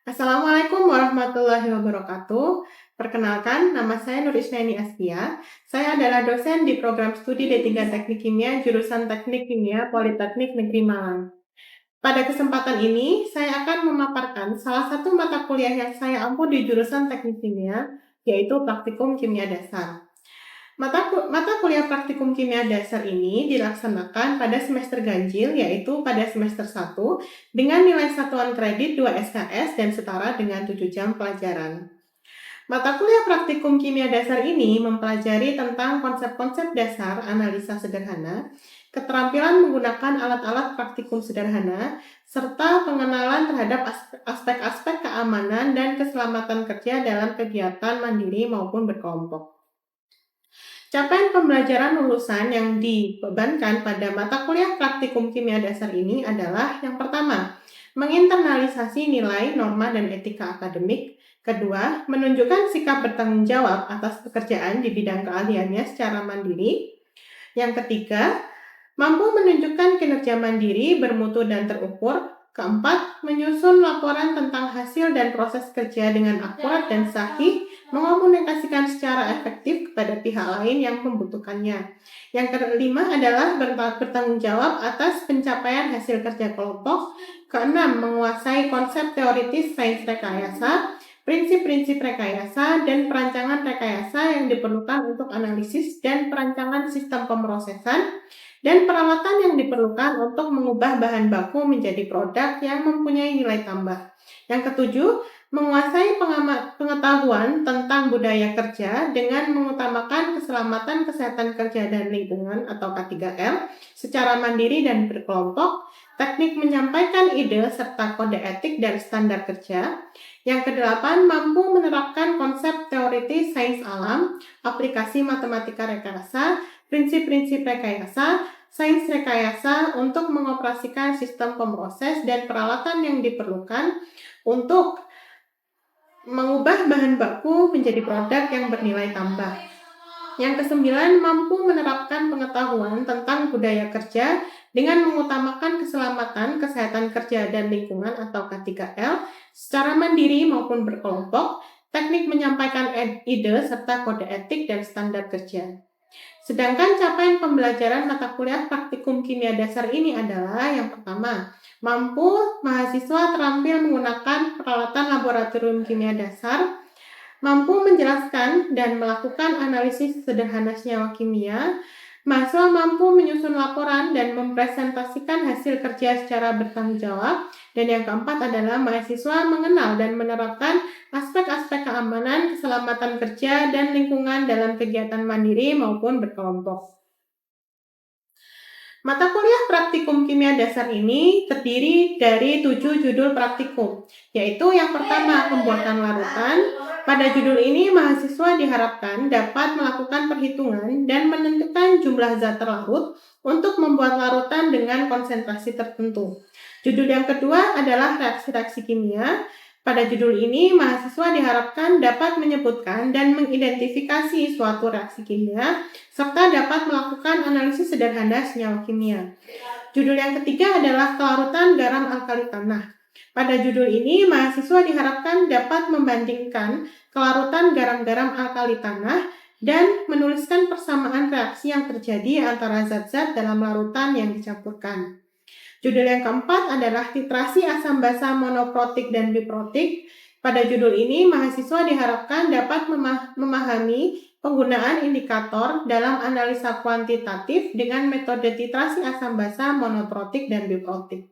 Assalamualaikum warahmatullahi wabarakatuh. Perkenalkan, nama saya Nur Isnaini Astia. Saya adalah dosen di program studi D3 Teknik Kimia, jurusan Teknik Kimia Politeknik Negeri Malang. Pada kesempatan ini, saya akan memaparkan salah satu mata kuliah yang saya ampu di jurusan Teknik Kimia, yaitu Praktikum Kimia Dasar. Mata kuliah Praktikum Kimia Dasar ini dilaksanakan pada semester ganjil, yaitu pada semester 1, dengan nilai satuan kredit 2 SKS dan setara dengan 7 jam pelajaran. Mata kuliah Praktikum Kimia Dasar ini mempelajari tentang konsep-konsep dasar analisa sederhana, keterampilan menggunakan alat-alat praktikum sederhana, serta pengenalan terhadap aspek-aspek keamanan dan keselamatan kerja dalam kegiatan mandiri maupun berkelompok. Capaian pembelajaran lulusan yang dibebankan pada mata kuliah Praktikum Kimia Dasar ini adalah yang pertama, menginternalisasi nilai, norma, dan etika akademik. Kedua, menunjukkan sikap bertanggung jawab atas pekerjaan di bidang keahliannya secara mandiri. Yang ketiga, mampu menunjukkan kinerja mandiri, bermutu, dan terukur. Keempat, menyusun laporan tentang hasil dan proses kerja dengan akurat dan sahih, mengkomunikasikan secara efektif kepada pihak lain yang membutuhkannya. Yang kelima adalah bertanggung jawab atas pencapaian hasil kerja kelompok. Keenam, menguasai konsep teoritis sains rekayasa, prinsip-prinsip rekayasa, dan perancangan rekayasa yang diperlukan untuk analisis dan perancangan sistem pemrosesan, dan peralatan yang diperlukan untuk mengubah bahan baku menjadi produk yang mempunyai nilai tambah. Yang ketujuh, menguasai pengetahuan tentang budaya kerja dengan mengutamakan keselamatan kesehatan kerja dan lingkungan atau K3L secara mandiri dan berkelompok, teknik menyampaikan ide serta kode etik dan standar kerja. Yang kedelapan, mampu menerapkan konsep teoritis sains alam, aplikasi matematika rekayasa, prinsip-prinsip rekayasa, sains rekayasa untuk mengoperasikan sistem pemroses dan peralatan yang diperlukan untuk mengubah bahan baku menjadi produk yang bernilai tambah. Yang kesembilan, mampu menerapkan pengetahuan tentang budaya kerja dengan mengutamakan keselamatan, kesehatan kerja, dan lingkungan atau K3L secara mandiri maupun berkelompok, teknik menyampaikan ide serta kode etik dan standar kerja. Sedangkan capaian pembelajaran mata kuliah Praktikum Kimia Dasar ini adalah yang pertama, mampu mahasiswa terampil menggunakan peralatan laboratorium kimia dasar, mampu menjelaskan dan melakukan analisis sederhana senyawa kimia, mahasiswa mampu menyusun laporan dan mempresentasikan hasil kerja secara bertanggung jawab, dan yang keempat adalah mahasiswa mengenal dan menerapkan aspek-aspek keamanan, keselamatan kerja, dan lingkungan dalam kegiatan mandiri maupun berkelompok. Mata kuliah Praktikum Kimia Dasar ini terdiri dari 7 judul praktikum, yaitu yang pertama, pembuatan larutan. Pada judul ini, mahasiswa diharapkan dapat melakukan perhitungan dan menentukan jumlah zat terlarut untuk membuat larutan dengan konsentrasi tertentu. Judul yang kedua adalah reaksi-reaksi kimia. Pada judul ini, mahasiswa diharapkan dapat menyebutkan dan mengidentifikasi suatu reaksi kimia serta dapat melakukan analisis sederhana senyawa kimia. Judul yang ketiga adalah kelarutan garam alkali tanah. Pada judul ini, mahasiswa diharapkan dapat membandingkan kelarutan garam-garam alkali tanah dan menuliskan persamaan reaksi yang terjadi antara zat-zat dalam larutan yang dicampurkan. Judul yang keempat adalah titrasi asam basa monoprotik dan biprotik. Pada judul ini, mahasiswa diharapkan dapat memahami penggunaan indikator dalam analisa kuantitatif dengan metode titrasi asam basa monoprotik dan biprotik.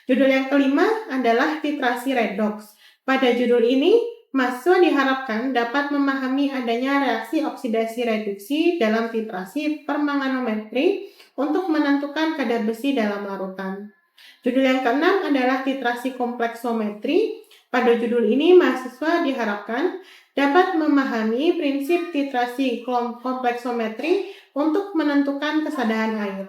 Judul yang kelima adalah titrasi redox. Pada judul ini, mahasiswa diharapkan dapat memahami adanya reaksi oksidasi reduksi dalam titrasi permanganometri untuk menentukan kadar besi dalam larutan. Judul yang keenam adalah titrasi kompleksometri. Pada judul ini, mahasiswa diharapkan dapat memahami prinsip titrasi kompleksometri untuk menentukan kesadaran air.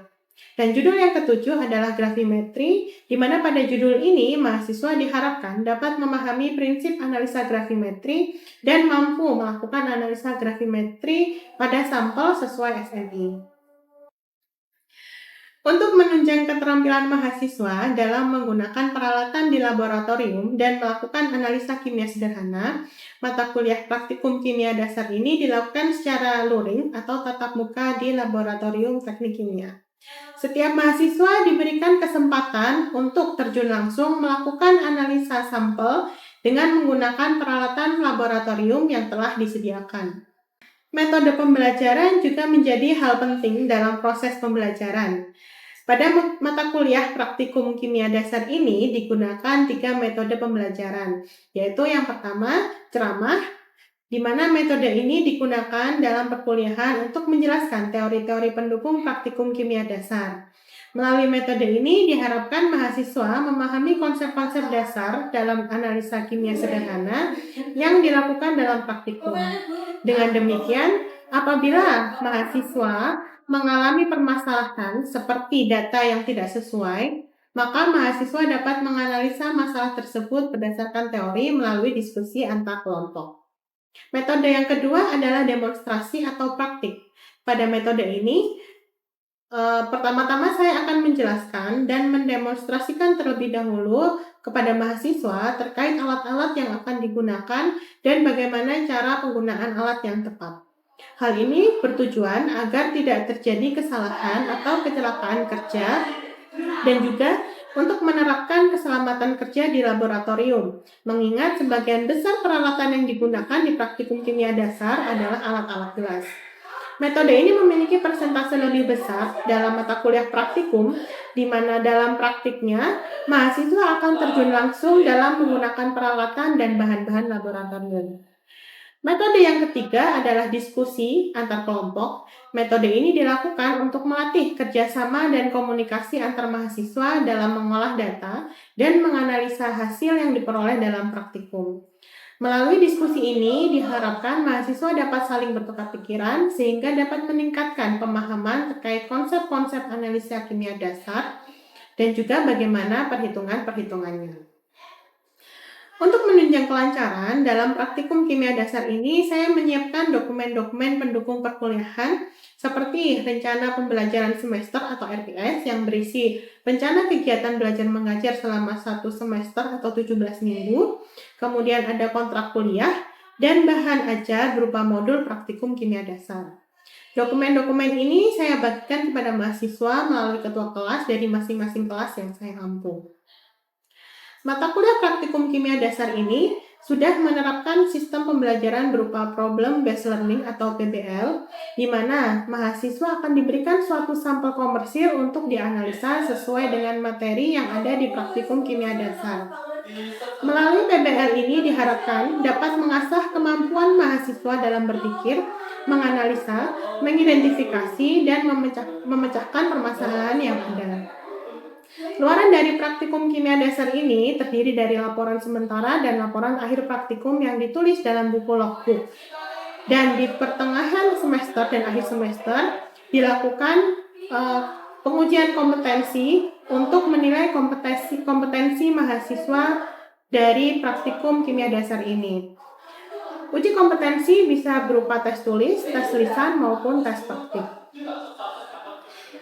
Dan judul yang ketujuh adalah gravimetri, di mana pada judul ini mahasiswa diharapkan dapat memahami prinsip analisa gravimetri dan mampu melakukan analisa gravimetri pada sampel sesuai SNI. Untuk menunjang keterampilan mahasiswa dalam menggunakan peralatan di laboratorium dan melakukan analisa kimia sederhana, mata kuliah praktikum kimia dasar ini dilakukan secara luring atau tatap muka di laboratorium teknik kimia. Setiap mahasiswa diberikan kesempatan untuk terjun langsung melakukan analisa sampel dengan menggunakan peralatan laboratorium yang telah disediakan. Metode pembelajaran juga menjadi hal penting dalam proses pembelajaran. Pada mata kuliah praktikum kimia dasar ini digunakan 3 metode pembelajaran, yaitu yang pertama, ceramah, di mana metode ini digunakan dalam perkuliahan untuk menjelaskan teori-teori pendukung praktikum kimia dasar. Melalui metode ini diharapkan mahasiswa memahami konsep-konsep dasar dalam analisa kimia sederhana yang dilakukan dalam praktikum. Dengan demikian, apabila mahasiswa mengalami permasalahan seperti data yang tidak sesuai, maka mahasiswa dapat menganalisa masalah tersebut berdasarkan teori melalui diskusi antar kelompok. Metode yang kedua adalah demonstrasi atau praktik. Pada metode ini, pertama-tama saya akan menjelaskan dan mendemonstrasikan terlebih dahulu kepada mahasiswa terkait alat-alat yang akan digunakan dan bagaimana cara penggunaan alat yang tepat. Hal ini bertujuan agar tidak terjadi kesalahan atau kecelakaan kerja dan juga untuk menerapkan keselamatan kerja di laboratorium, mengingat sebagian besar peralatan yang digunakan di praktikum kimia dasar adalah alat-alat gelas. Metode ini memiliki persentase lebih besar dalam mata kuliah praktikum, di mana dalam praktiknya, mahasiswa akan terjun langsung dalam menggunakan peralatan dan bahan-bahan laboratorium. Metode yang ketiga adalah diskusi antar kelompok. Metode ini dilakukan untuk melatih kerjasama dan komunikasi antar mahasiswa dalam mengolah data dan menganalisa hasil yang diperoleh dalam praktikum. Melalui diskusi ini, diharapkan mahasiswa dapat saling bertukar pikiran sehingga dapat meningkatkan pemahaman terkait konsep-konsep analisa kimia dasar dan juga bagaimana perhitungan-perhitungannya. Untuk menunjang kelancaran, dalam praktikum kimia dasar ini, saya menyiapkan dokumen-dokumen pendukung perkuliahan seperti rencana pembelajaran semester atau RPS yang berisi rencana kegiatan belajar mengajar selama 1 semester atau 17 minggu, kemudian ada kontrak kuliah, dan bahan ajar berupa modul praktikum kimia dasar. Dokumen-dokumen ini saya bagikan kepada mahasiswa melalui ketua kelas dari masing-masing kelas yang saya ampu. Mata kuliah praktikum kimia dasar ini sudah menerapkan sistem pembelajaran berupa problem based learning atau PBL, di mana mahasiswa akan diberikan suatu sampel komersil untuk dianalisa sesuai dengan materi yang ada di praktikum kimia dasar. Melalui PBL ini diharapkan dapat mengasah kemampuan mahasiswa dalam berpikir, menganalisa, mengidentifikasi, dan memecahkan permasalahan yang ada. Luaran dari praktikum kimia dasar ini terdiri dari laporan sementara dan laporan akhir praktikum yang ditulis dalam buku logbook. Dan di pertengahan semester dan akhir semester dilakukan pengujian kompetensi untuk menilai kompetensi mahasiswa dari praktikum kimia dasar ini. Uji kompetensi bisa berupa tes tulis, tes lisan, maupun tes praktik.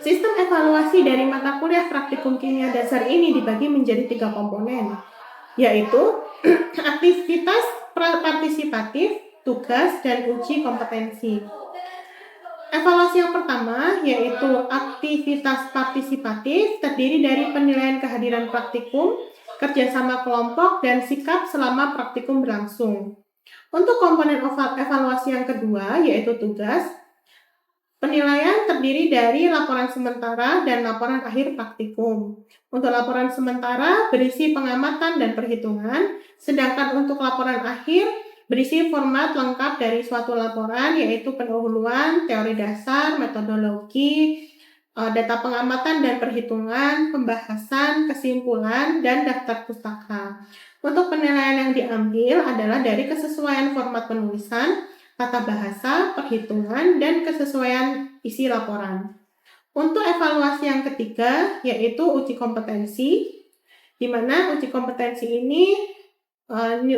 Sistem evaluasi dari mata kuliah praktikum kimia dasar ini dibagi menjadi 3 komponen, yaitu aktivitas partisipatif, tugas, dan uji kompetensi. Evaluasi yang pertama yaitu aktivitas partisipatif terdiri dari penilaian kehadiran praktikum, kerjasama kelompok, dan sikap selama praktikum berlangsung. Untuk komponen evaluasi yang kedua yaitu tugas, penilaian terdiri dari laporan sementara dan laporan akhir praktikum. Untuk laporan sementara berisi pengamatan dan perhitungan, sedangkan untuk laporan akhir berisi format lengkap dari suatu laporan yaitu pendahuluan, teori dasar, metodologi, data pengamatan dan perhitungan, pembahasan, kesimpulan, dan daftar pustaka. Untuk penilaian yang diambil adalah dari kesesuaian format penulisan, tata bahasa, perhitungan, dan kesesuaian isi laporan. Untuk evaluasi yang ketiga, yaitu uji kompetensi, di mana uji kompetensi ini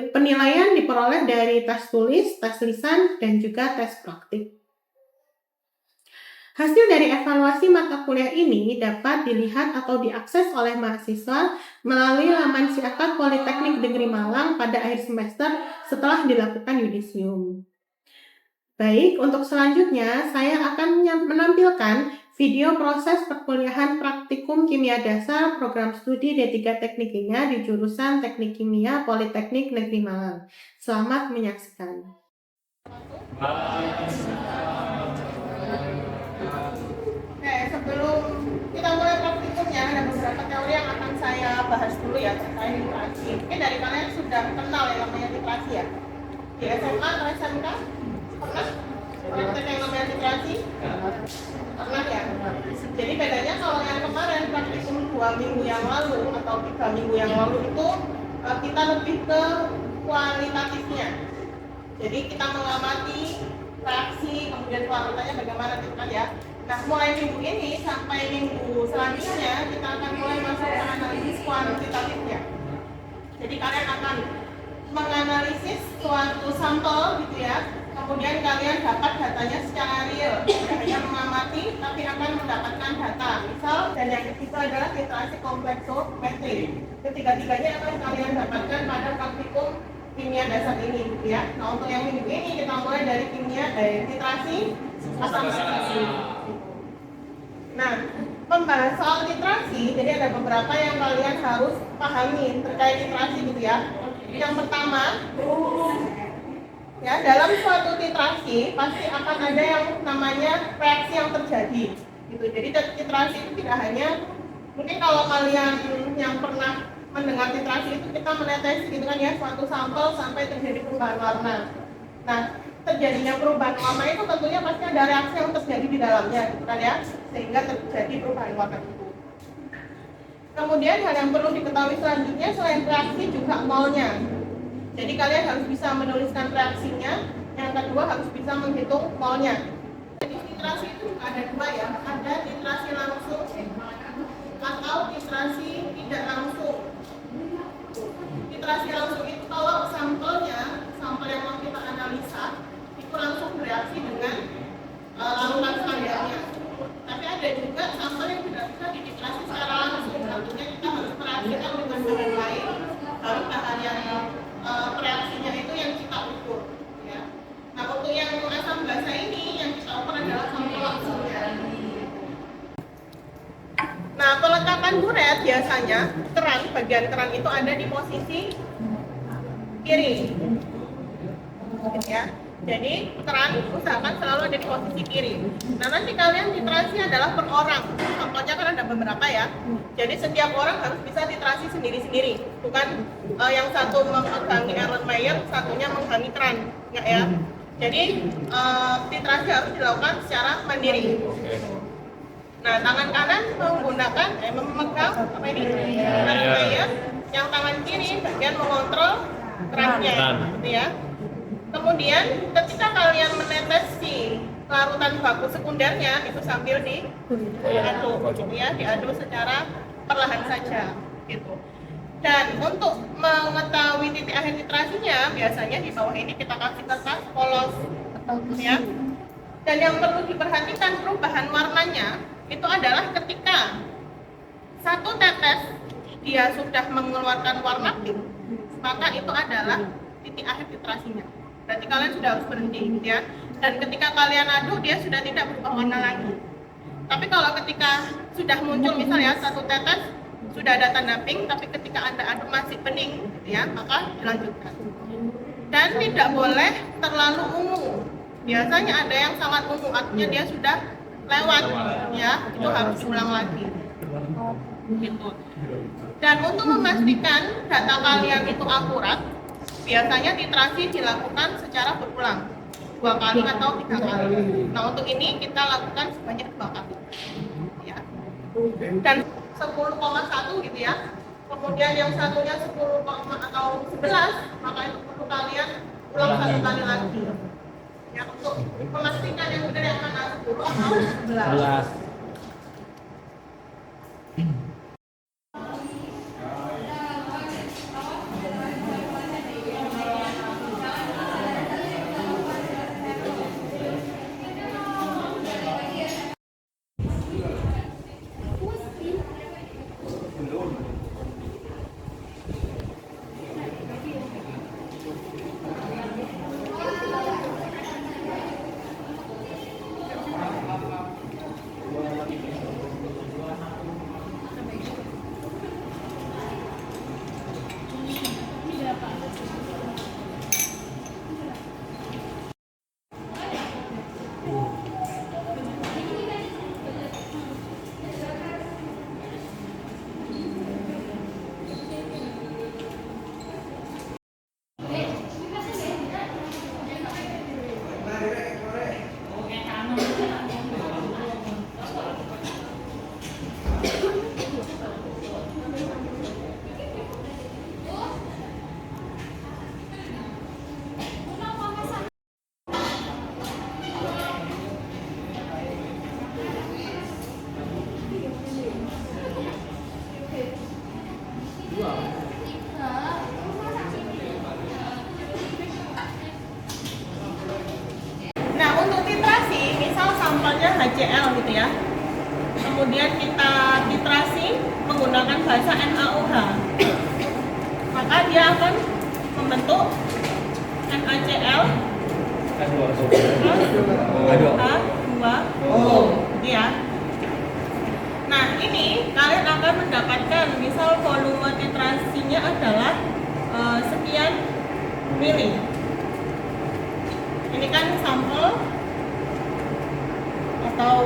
penilaian diperoleh dari tes tulis, tes lisan, dan juga tes praktik. Hasil dari evaluasi mata kuliah ini dapat dilihat atau diakses oleh mahasiswa melalui laman Siakat Politeknik Negeri Malang pada akhir semester setelah dilakukan yudisium. Baik, untuk selanjutnya saya akan menampilkan video proses perkuliahan praktikum kimia dasar program studi D3 Teknik Kimia di jurusan Teknik Kimia Politeknik Negeri Malang. Selamat menyaksikan. Oke, sebelum kita mulai praktikumnya, ada beberapa teori yang akan saya bahas dulu ya terkait literasi. Mungkin dari kalian sudah kenal yang namanya literasi ya? Di SMA atau SMK? Pernah? Praktek yang namanya literasi? Pernah ya? Jadi bedanya kalau yang kemarin praktikum 2 minggu yang lalu atau 3 minggu yang lalu itu kita lebih ke kualitatifnya. Jadi kita mengamati reaksi, kemudian kualitasnya bagaimana gitu kan ya. Nah, mulai minggu ini sampai minggu selanjutnya kita akan mulai masuk ke analisis kuantitatifnya. Jadi kalian akan menganalisis suatu sampel gitu ya. Kemudian kalian dapat datanya secara real, tidak hanya mengamati tapi akan mendapatkan data. Misal, dan yang ketiga adalah literasi kompleksometri. Ketiga-tiganya akan kalian dapatkan pada praktikum kimia dasar ini gitu ya. Nah, untuk yang minggu ini kita mulai dari literasi asam literasi. Nah, membahas soal literasi, jadi ada beberapa yang kalian harus pahami terkait literasi gitu ya. Yang pertama, ya dalam suatu literasi pasti akan ada yang namanya reaksi yang terjadi gitu. Jadi literasi itu tidak hanya, mungkin kalau kalian yang pernah mendengar literasi itu kita menetes gitu kan ya, suatu sampel sampai terjadi perubahan warna. Nah, terjadinya perubahan warna itu tentunya pasti ada reaksi yang terjadi di dalamnya gitu kan ya, sehingga terjadi perubahan warna itu. Kemudian hal yang perlu diketahui selanjutnya selain reaksi juga molnya. Jadi kalian harus bisa menuliskan reaksinya. Yang kedua harus bisa menghitung molnya. Jadi literasi itu ada dua ya, ada literasi langsung atau literasi tidak langsung. Literasi langsung itu kalau sampel yang mau kita analisa itu langsung bereaksi dengan larutan standarnya. Tapi ada juga sampel yang tidak bisa diliterasi secara langsung. Tentunya kita harus mereaksikan dengan bahan lain, baru bahan yang reaksinya itu yang kita ukur. Ya. Nah, untuk yang asam basa ini yang kita ukur adalah sampel langsungnya. Nah, peletakan buret biasanya bagian keran itu ada di posisi kiri. Ya. Jadi keran usahakan selalu ada di posisi kiri. Nah, nanti kalian literasi adalah per orang. Sampelnya kan ada beberapa ya. Jadi setiap orang harus bisa literasi sendiri-sendiri. Bukan yang satu menghangi Erlenmeyer, satunya menghangi keran, enggak ya. Jadi literasi harus dilakukan secara mandiri. Nah, tangan kanan menggunakan memegang apa ini? Erlenmeyer, yang tangan kiri bagian mengontrol kerannya, gitu ya. Kemudian ketika kalian menetesi larutan baku sekundernya itu sambil diaduk, gitu ya, diaduk secara perlahan saja, gitu. Dan untuk mengetahui titik akhir literasinya biasanya di bawah ini kita kasih kertas polos, ya. Dan yang perlu diperhatikan perubahan warnanya itu adalah ketika satu tetes dia sudah mengeluarkan warna pink, maka itu adalah titik akhir literasinya. Berarti kalian sudah harus berhenti gitu ya. Dan ketika kalian aduk dia sudah tidak berubah warna lagi. Tapi kalau ketika sudah muncul misalnya satu tetes sudah ada tanda pink, tapi ketika Anda aduk masih bening gitu ya, maka dilanjutkan. Dan tidak boleh terlalu ungu. Biasanya ada yang sangat ungu, artinya dia sudah lewat ya, itu harus diulang lagi. Gitu. Dan untuk memastikan data kalian itu akurat, biasanya literasi dilakukan secara berulang 2 kali atau 3 kali. Nah, untuk ini kita lakukan sebanyak 2 kali ya. Dan 10,1 gitu ya. Kemudian yang satunya 10, atau 11, maka itu perlu kalian ulang 1 kali lagi ya, untuk memastikan yang benar yang mana 10 atau 11. basa NaOH, maka dia akan membentuk NaCl H2O, ya. Nah, ini kalian akan mendapatkan misal volume titrasinya adalah sekian mili. Ini kan sampel atau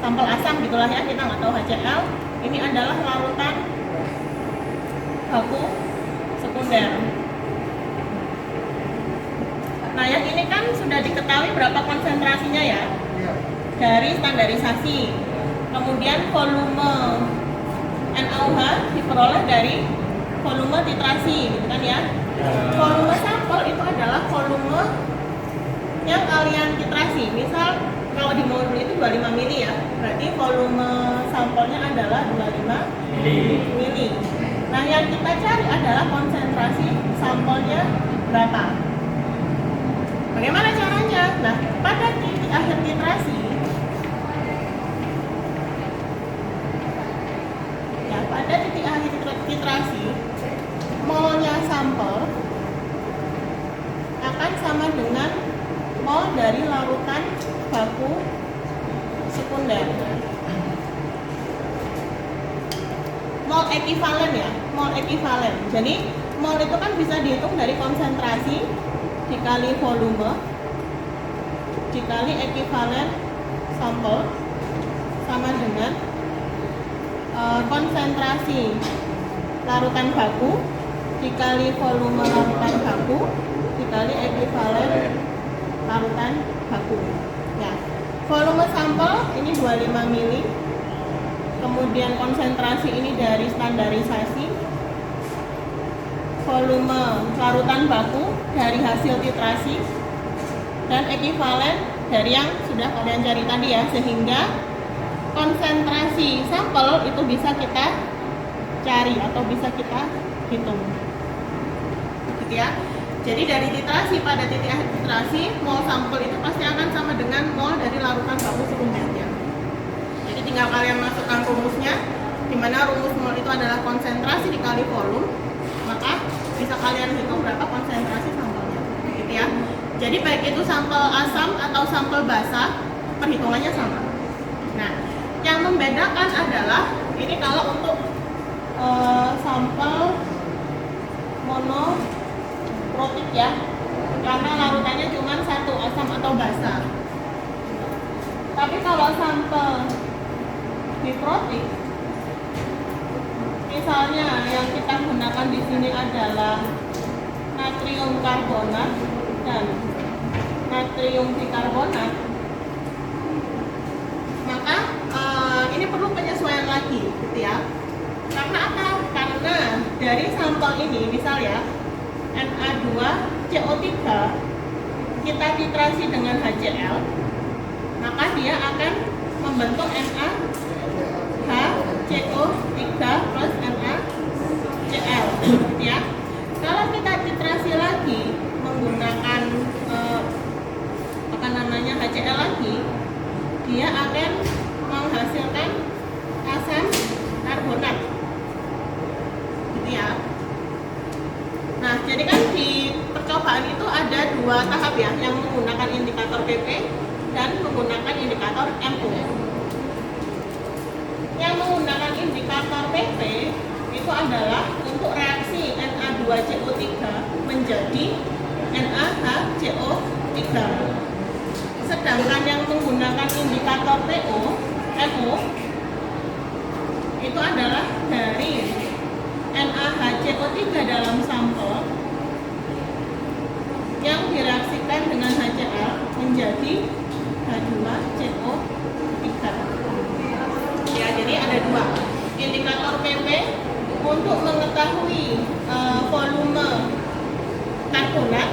sampel asam gitulah ya, kita nggak tahu HCl. Ini adalah larutan baku sekunder. Nah, yang ini kan sudah diketahui berapa konsentrasinya ya dari standarisasi. Kemudian volume NaOH diperoleh dari volume titrasi, gitu kan ya. Volume sampel itu adalah volume yang kalian titrasi. Misal kalau di modul itu 25 mili ya, berarti volume sampelnya adalah 25 mili. Nah, yang kita cari adalah konsentrasi sampelnya berapa. Bagaimana caranya? Nah, pada titik akhir titrasi, ya, pada titik akhir titrasi, molnya sampel akan sama dengan mol dari larutan baku sekunder. Mol ekivalen ya, mol ekivalen. Jadi mol itu kan bisa dihitung dari konsentrasi dikali volume dikali ekivalen sampel sama dengan konsentrasi larutan baku dikali volume larutan baku dikali ekivalen larutan baku. Ya, volume sampel ini 25 mili. Kemudian konsentrasi ini dari standarisasi. Volume larutan baku dari hasil titrasi dan ekivalen dari yang sudah kalian cari tadi ya, sehingga konsentrasi sampel itu bisa kita cari atau bisa kita hitung, gitu ya. Jadi dari titrasi pada titik akhir titrasi, mol sampel itu pasti akan sama dengan mol dari larutan baku sekundernya. Jadi tinggal kalian masukkan rumusnya, di mana rumus mol itu adalah konsentrasi dikali volume, maka bisa kalian hitung berapa konsentrasi sampelnya, gitu ya. Jadi baik itu sampel asam atau sampel basah, perhitungannya sama. Nah, yang membedakan adalah ini kalau untuk sampel monoprotik ya, karena larutannya cuma satu, asam atau basah. Tapi kalau sampel diprotik, misalnya yang kita gunakan di sini adalah natrium karbonat dan natrium bikarbonat, maka ini perlu penyesuaian lagi, gitu ya. Karena apa? Karena dari sampel ini, misal ya Na2CO3 kita titrasi dengan HCl, maka dia akan membentuk NaHCO3 plus NaCl, ya. Kalau kita titrasi lagi menggunakan HCl lagi, dia akan menghasilkan asam karbonat, gitu ya. Nah, jadi kan di percobaan itu ada dua tahap ya, yang menggunakan indikator PP dan menggunakan indikator MO. Yang menggunakan indikator PP itu adalah untuk reaksi Na2CO3 menjadi NaHCO3. Sedangkan yang menggunakan indikator MO itu adalah dari NaHCO3 dalam sampel yang direaksikan dengan HCl menjadi H2CO3. Ya, jadi ada dua indikator PP untuk mengetahui volume karbonat,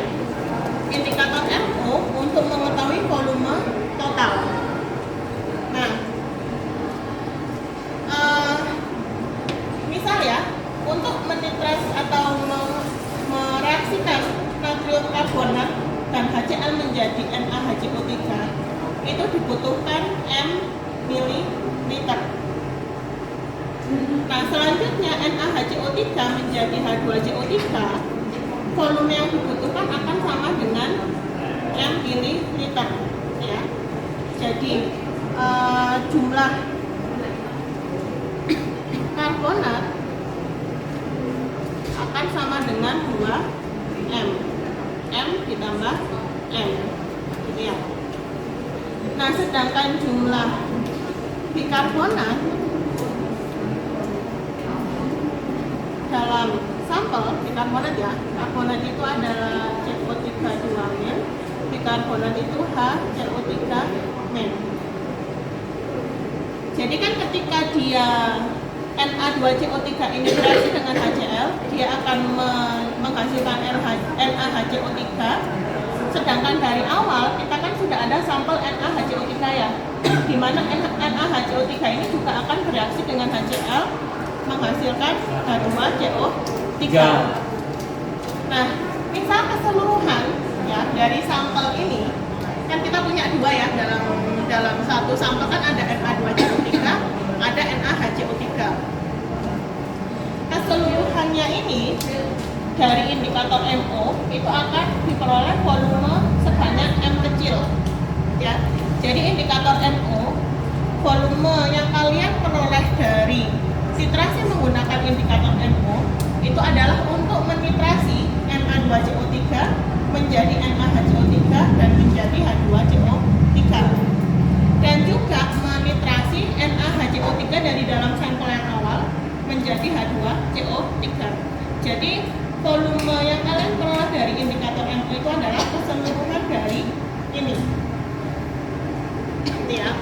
indikator MO untuk mengetahui volume total. Nah, misal ya, untuk menitras atau mereaksikan natrium karbonat dan HCl menjadi NaHCO3 itu dibutuhkan M mililiter. Nah, selanjutnya NaHCO3 menjadi H2CO3, volume yang dibutuhkan akan sama dengan M mililiter, ya. Jadi jumlah karbonat akan sama dengan 2M. M ditambah M, gitu ya. Nah, sedangkan jumlah bikarbonat dalam sampel bikarbonat, ya, karbonat itu adalah CO3 2-, bikarbonat itu HCO3-. Jadi kan ketika dia Na2CO3 ini bereaksi dengan HCl, dia akan menghasilkan NaHCO3. Sedangkan dari awal kita kan sudah ada sampel NaHCO3, ya, di mana NaHCO3 ini juga akan bereaksi dengan HCl menghasilkan H2CO3. Nah, misal keseluruhan, ya, dari sampel ini kan kita punya dua, ya, dalam satu sampel kan ada Na2CO3, ada NaHCO3. Keseluruhannya ini dari indikator MO itu akan diperoleh volume sebanyak M kecil, ya. Jadi indikator MO, volume yang kalian peroleh dari titrasi menggunakan indikator MO itu adalah untuk menitrasi Na2CO3 menjadi NaHCO3 dan menjadi H2CO3, dan juga menitrasi NaHCO3 dari dalam sampel yang awal menjadi H2CO3. Jadi volume yang kalian peroleh dari indikator MO itu adalah keseluruhan dari ini, ya.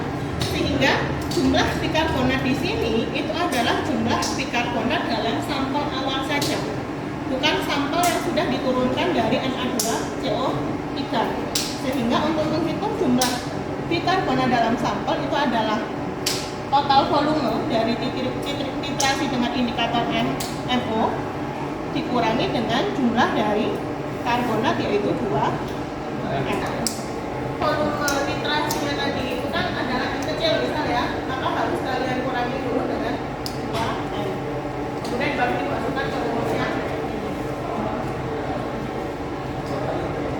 Sehingga jumlah bikarbonat di sini itu adalah jumlah bikarbonat dalam sampel awal saja, bukan sampel yang sudah diturunkan dari Na2CO3. Sehingga untuk menghitung jumlah bikarbonat dalam sampel itu adalah total volume dari titrasi dengan indikator MO dikurangi dengan jumlah dari karbonat, yaitu 2M. Volume titrasinya tadi itu kan adalah M kecil, misal, ya, maka harus kalian kurangi dulu dengan 2M, kemudian baru dimasukkan ke rumusnya.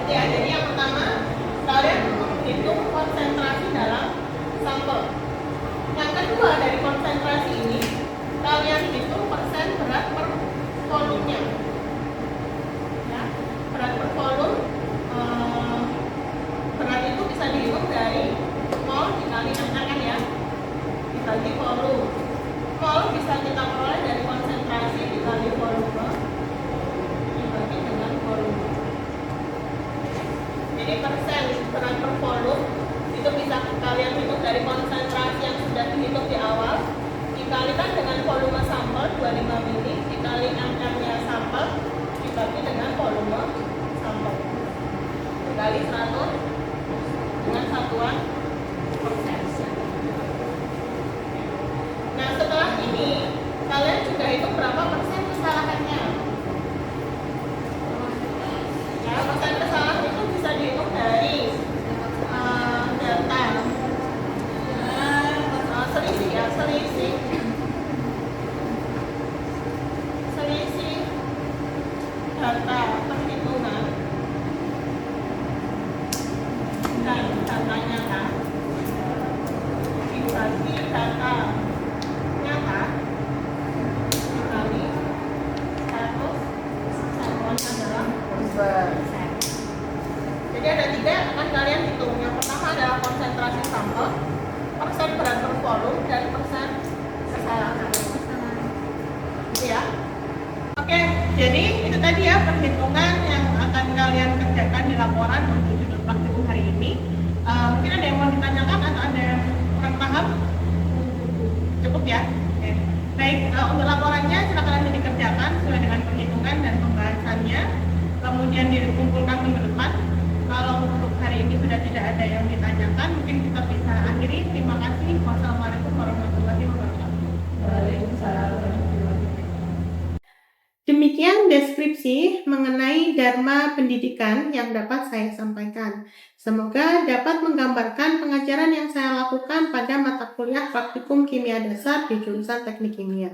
Ya, jadi yang pertama kalian menghitung konsentrasi dalam sampel. Yang kedua, dari konsentrasi ini kalian hitung persen berat per volumenya, ya. Berat per volume, berat itu bisa dihitung dari mol dikali ml, kan, ya, dibagi volume. Mol bisa kita peroleh dari konsentrasi dikali volume dibagi dengan volume. Jadi persen berat per volume itu bisa kalian hitung dari konsentrasi yang sudah dihitung di awal dikalikan dengan volume sampel 25 ml dikali ml-nya sampel dibagi dengan volume sampel dikali 100 dengan satuan persen. Nah, setelah ini kalian juga hitung berapa persen kesalahannya. Ya, persen kesalahan itu bisa dihitung dari delta, selisih, ya, selisih data perhitungan dan data nyata dibagi data nyata dikali 100 satuan adalah persen. Jadi ada 3 yang akan kalian hitung. Yang pertama adalah konsentrasi sampel, persen berat per volume, dan persen kesalahan. Ya. Oke, jadi itu tadi, ya, perhitungan yang akan kalian kerjakan di laporan untuk judul praktikum hari ini. Mungkin ada yang mau ditanyakan atau ada yang kurang paham? Cukup, ya? Oke. Baik, untuk laporannya silakan nanti dikerjakan sesuai dengan perhitungan dan pembahasannya, kemudian dikumpulkan minggu depan. Kalau untuk hari ini sudah tidak ada yang ditanyakan, mungkin kita bisa akhiri. Terima kasih. Wassalamualaikum warahmatullahi wabarakatuh. Waalaikumsalam. Demikian deskripsi mengenai Dharma pendidikan yang dapat saya sampaikan. Semoga dapat menggambarkan pengajaran yang saya lakukan pada mata kuliah praktikum kimia dasar di jurusan teknik kimia.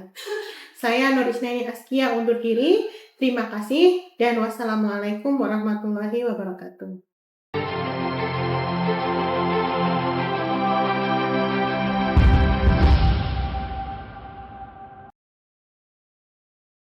Saya Nur Isnaini Askia undur diri. Terima kasih dan wassalamualaikum warahmatullahi wabarakatuh.